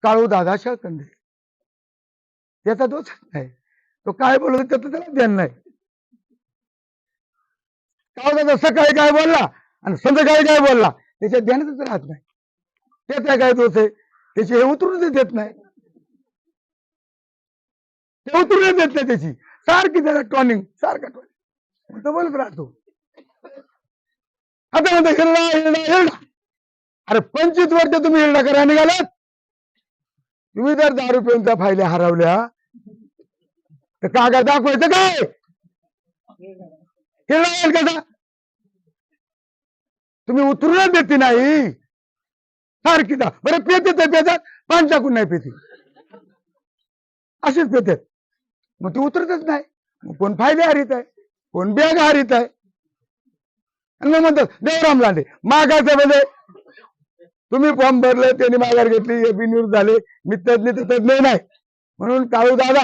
काळू दादा शाकंदे, त्याचा दोष नाही. तो काय बोलतो त्याचं त्याला ध्यान नाही. काळू दादा सकाळी काय बोलला आणि संध्याकाळी काय बोलला त्याच्या ध्यानातच राहत नाही. त्याचा काय दोष आहे? त्याची हे उतरून देत नाही, ते उतरून देत नाही त्याची. सारखी त्याला टॉनिंग, सारखा टॉनिंग तो बोलत राहतो. आता म्हणतो हिरडा हिरडा हिरडा. अरे 25 वर्ष तुम्ही हिरडा करा निघालात. तुम्ही जर दारू पिऊन त्या फायल्या हरवल्या तर कागद दाखवायचं काय? हिरडा येईल कसा? तुम्ही उतरूनच देते नाही. सारखी दा बरं पेते तर पेतात, पान टाकून नाही पेते, असेच पेतात. मग ती उतरतच नाही. मग कोण फायदे हरीत आहे, कोण बॅग हरीत आहे. आणि मग म्हणतात देवराम लांडे मागायचं म्हणजे तुम्ही फॉर्म भरले, त्यांनी माघार घेतली, हे बिनविरोध झाले, मी तज्ञ तर तज्ञ नाही. म्हणून काळू दादा